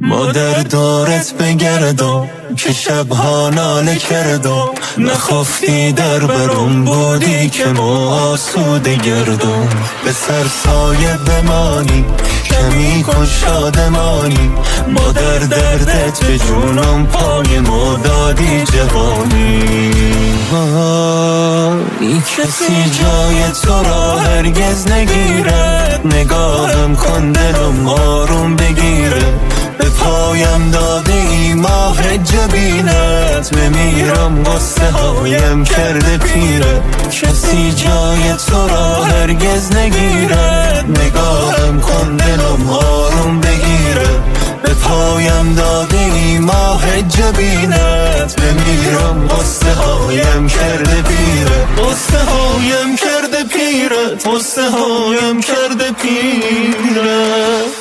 ما در دارت بگردم که شبها ناله کردم، نخواستی در برم بودی که ما آسوده گردم. به سر سایه بمانی کمی کن شادمانی، ما در دردت به جونم پای ما دادی جوانی. کسی جای تو را هرگز نگیره، نگاهم کن دلم آروم بگیره. به پایم داده ای ماه جبینت، بمیرم غصه هایم کرده پیره. کسی جای تو را هرگز نگیره، نگاهم کن دلم آروم بگیره. به پایم داده ای ماه جبینت، بمیرم غصه هایم کرده پیره. غصه هایم کرده پیره، غصه هایم کرده پیره.